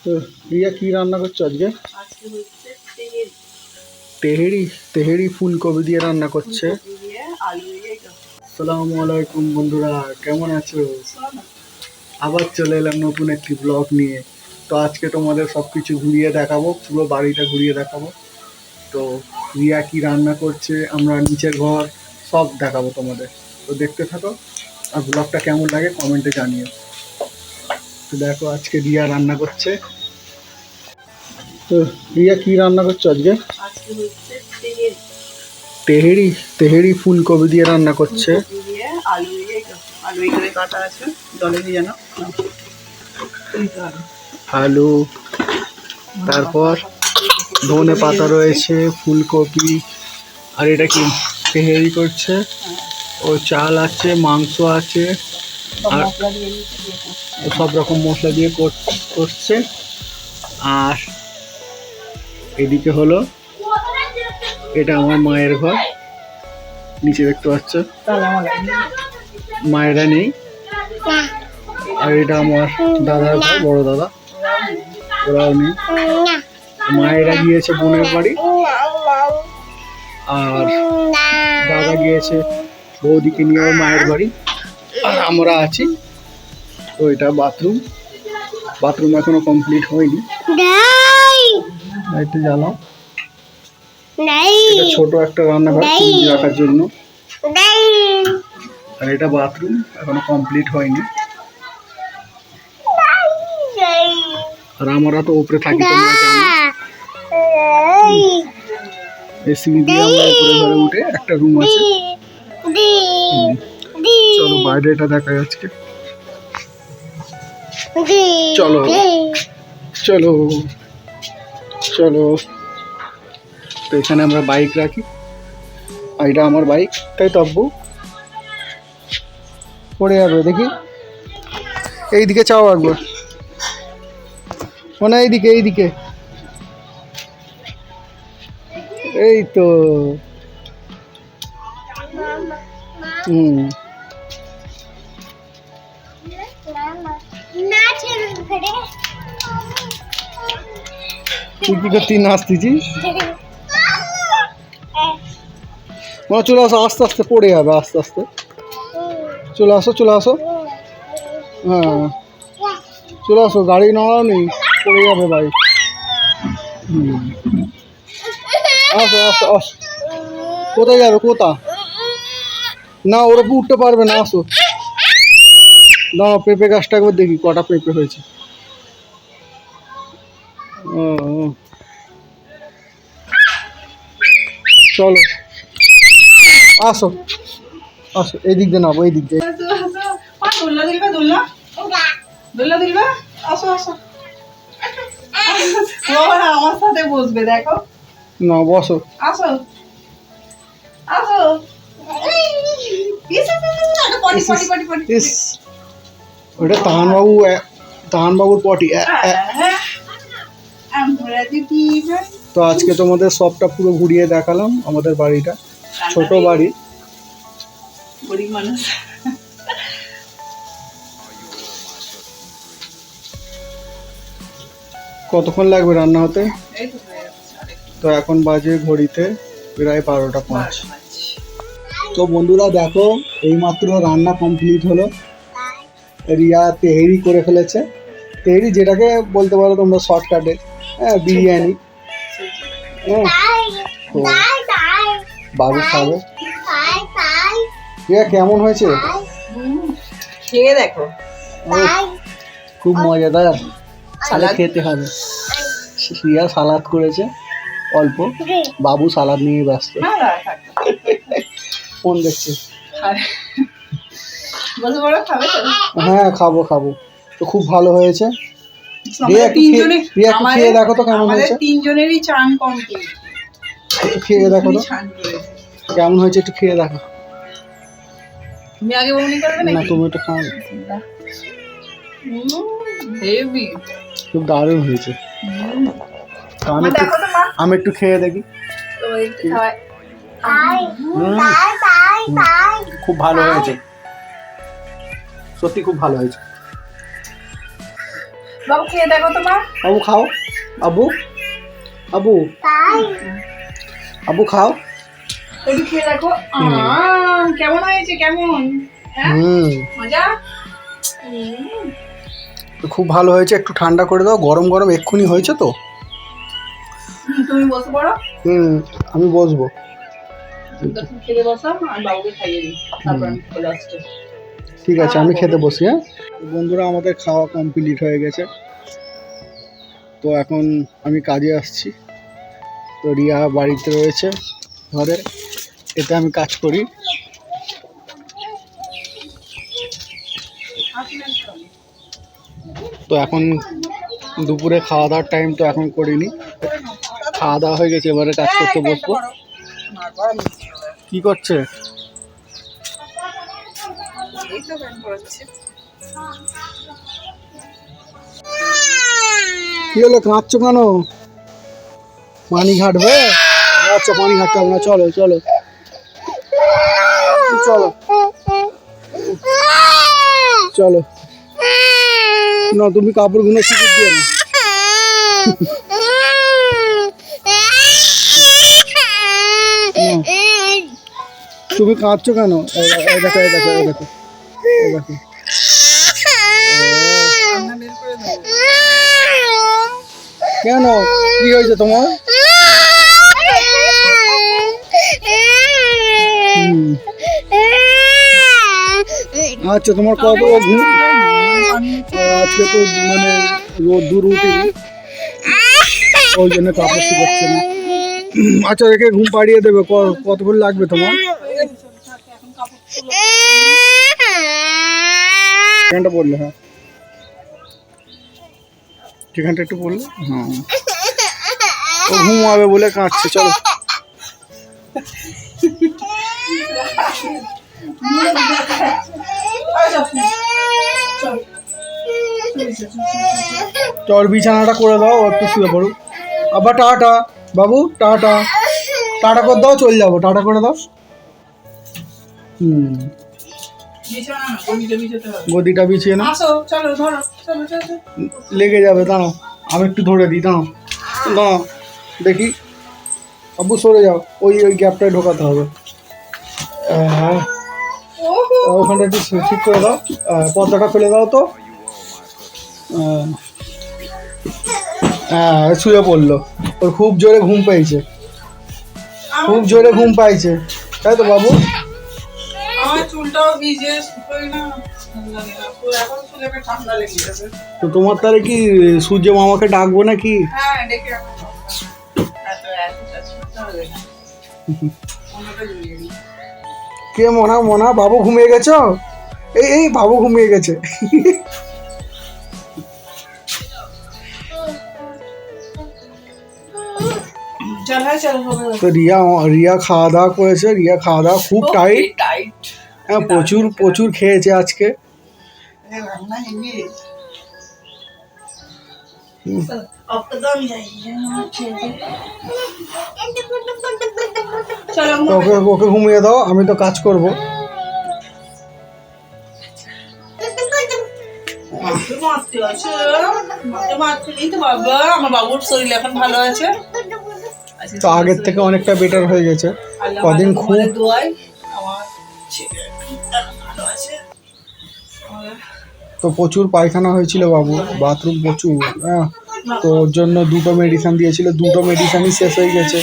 তো রিয়া কি রান্না করছো আজকে? আজকে হচ্ছে তেহেরি। তেহেরি তেহেরি ফুলকপি দিয়ে রান্না করছে। ফুলকপি দিয়ে আলু দিয়ে এটা। আসসালামু আলাইকুম বন্ধুরা, কেমন আছো? শোনো না, আবার চলে এলাম নতুন একটি ব্লগ নিয়ে। তো আজকে তোমাদের সব কিছু ঘুরিয়ে দেখাবো, পুরো বাড়িটা ঘুরিয়ে দেখাবো। তো রিয়া কি রান্না করছে, আমরা নিচের ঘর সব দেখাবো তোমাদের। তো দেখতে থাকো, আর ব্লগটা কেমন লাগে কমেন্টে জানিও। তো দেখো আজকে রিয়া রান্না করছে। তো রিয়া কি রান্না করছো আজকে? আজকে হচ্ছে তেহেরি। তেহেরি তেহেরি ফুলকপি দিয়ে রান্না করছে। ফুলকপি দিয়ে আলু দিয়ে এটা। আলু এখানে কাটা আছে, জলে দিয়ে না। আলু, তারপর ধনে পাতা রয়েছে, ফুলকপি, আর এটা কি তেহেরি করছে। ও চাল আছে, মাংস আছে, আর মশলা দিয়ে নিচ্ছি। সব রকম মশলা দিয়ে করছে। আর এদিকে হলো, এটা আমার মায়ের ঘর, নিচে দেখতে পাচ্ছ মায়েরা নেই। আর এটা আমার দাদার ঘর, বড় দাদা, ওরাও নেই। মায়েরা গিয়েছে বোনের বাড়ি, আর দাদা গিয়েছে বৌদিকে নিয়েও মায়ের বাড়ি, আর আমরা আছি। তো এটা বাথরুম, বাথরুম এখনো কমপ্লিট হয়নি, একটু জ্বালাও। এটা ছোট একটা রান্নাঘর ফ্রিজ রাখার জন্য, আর এটা বাথরুম এখনো কমপ্লিট হয়নি। আর আমরা তো উপরে থাকি, তোমরা জানো। সিঁড়ি দিয়ে আমরা উপরে ঘরে উঠে একটা রুম আছে। চলো বাইরে এটা দেখা যাচ্ছে, চলো চলো চলো। তো এখানে আমরা বাইক রাখি, আর এটা আমার বাইক, তাই তো আব্বু? পড়ে যাবে দেখি, এইদিকে চাও একবার, মানে এইদিকে এইদিকে, এই তো। হুম, তুই কি করতে নাচতেছিস? মানে চলে আসো, আস্তে আস্তে পড়ে যাবে, আস্তে আস্তে চলে আসো, চলে আসো। হ্যাঁ চলে আসো, গাড়ি নাড়াও নেই, পড়ে যাবে বাইক। আসো আসো আসো, কোথায় যাবে, কোথা? না ওর উপর উঠতে পারবে না, আসো। দাঁড়াও, পেঁপে গাছটা একবার দেখি কটা পেঁপে হয়েছে। ও, চলো আসো আসো, এই দিক দিয়ে নামো, এই দিক দিয়ে। দোল্লা দিলবা, দোল্লা দোল্লা দিলবা। আসো আসো, আমার সাথে বসবে, দেখো। না বসো, আসো আসো। পটি পটি পটি পটি। ইস, ওটা তাহানবাবুর পটি। তো আজকে তোমাদের সবটা পুরো ঘুরিয়ে দেখালাম, আমাদের বাড়িটা ছোট বাড়ি। গরিব মানুষ। কতক্ষণ লাগবে রান্না হতে? এই তো হয়ে যাচ্ছে। তো এখন বাজে ঘড়িতে প্রায় 12টা 5। তো বন্ধুরা দেখো, এইমাত্র রান্না কমপ্লিট হলো। রিয়া তেহেরি করে ফেলেছে, তেহেরি যেটাকে বলতে পারো তোমরা শর্টকাটে, হ্যাঁ বিরিয়ানি। হ্যাঁ, তো বাবু খাবে। রিয়া কেমন হয়েছে? খেয়ে দেখো, খুব মজাদার, সালাদ খেতে হবে। রিয়া সালাদ করেছে অল্প, বাবু সালাদ নিয়ে ব্যস্ত, ফোন দেখছে। হ্যাঁ খাবো খাবো, তো খুব ভালো হয়েছে। রিয়া একটু খেয়ে দেখো তো কেমন হয়েছে। তিনজনেরই চান কমপ্লিট। একটু খেয়ে দেখো তো কেমন হয়েছে, একটু খেয়ে দেখো। তুমি আগে বমি করবে না, তুমি একটু খাও। হেভি, খুব দারুণ হয়েছে। আমি একটু খেয়ে দেখি। খুব ভালো হয়েছে, সত্যি খুব ভালো হয়েছে। বাবু খেয়ে দেখো তো মা। বাবু খাও। আবু আবু আবু খাও। একটু খেয়ে দেখো। কেমন হয়েছে কেমন? হ্যাঁ মজা। খুব ভালো হয়েছে, একটু ঠান্ডা করে দাও, গরম গরম এক্ষুনি হয়েছে তো। তুমি বসে পড়ো। আমি বসবো। তুমি খেতে বসো, আমি বাবুকে খাইয়ে দিই, তারপর আমি চলে আসছি। ঠিক আছে, আমি খেতে বসি। হ্যাঁ বন্ধুরা, আমাদের খাওয়া কমপ্লিট হয়ে গেছে, তো এখন আমি কাজে আসছি। তো রিয়া বাড়িতে রয়েছে ঘরে, এতে আমি কাজ করি। তো এখন দুপুরে খাওয়া দাওয়ার টাইম, তো এখন করিনি, খাওয়া দাওয়া হয়ে গেছে, এবারে কাজ করতে বসবো। কি করছে? কি হলো, কাঁদছো কেন? পানি ঘাটবে? আচ্ছা, পানি ঘাটতে হবে না, চলো চলো চলো চলো। না, তুমি কাপড়গুলো শিখে দিয়ে না। তুমি কাঁদছো কেন? এই দেখো এই দেখো এই দেখো এই দেখো। কেন, কি হয়েছে তোমার? আচ্ছা, তোমার কত ঘুম? আজকে তো মানে রোদ্দুর উঠেনি, ওই জন্য কাপড় শুকাচ্ছে না। আচ্ছা, রেখে ঘুম পাড়িয়ে দেবে, কতক্ষণ লাগবে তোমার? এখানটা পড়লে, হ্যাঁ যেখানটা একটু পড়লে, হ্যাঁ ও ঘুমাবে বলে কাঁদছে। চলো চল, বিছানাটা করে দাও, একটু শুয়ে পড়ুক। আবার টাটা বাবু, টাটা টাটা করে দাও, চলে যাবো, টাটা করে দাও। গদিটা বিছিয়ে না, লেগে যাবে, দাঁড়াও আমি একটু ধরে দিই, দাঁড়াও দাঁড়াও দেখি। আবু সরে যাও, ওই গ্যাপটায় ঢোকাতে হবে। হ্যাঁ, ওখানটা একটু ঠিক করে দাও, পর্দাটা ফেলে দাও তো। হ্যাঁ, শুয়ে পড়লো, ওর খুব জোরে ঘুম পেয়েছে, খুব জোরে ঘুম পাইছে, তাই তো বাবু? তো তোমার তাহলে কি সূর্য মামাকে ডাকবো নাকি? কে মনা? মনা, বাবু ঘুমিয়ে গেছো? এই বাবু ঘুমিয়ে গেছে। তো রিয়া খাওয়া দাওয়া করেছে, রিয়া খাওয়া দাওয়া খুব টাইট। হ্যাঁ, প্রচুর প্রচুর খেয়েছে আজকে। ওকে ঘুমিয়ে দাও, আমি তো কাজ করব। আমার বাবুর শরীর এখন ভালো আছে, তো আগের থেকে অনেকটা বেটার হয়ে গেছে। কদিন খুব তো প্রচুর পায়খানা হয়েছিল বাবু, বাথরুম প্রচুর। হ্যাঁ, তো ওর জন্য 2টো মেডিসিন দিয়েছিল, 2টো মেডিসিনই শেষ হয়ে গেছে।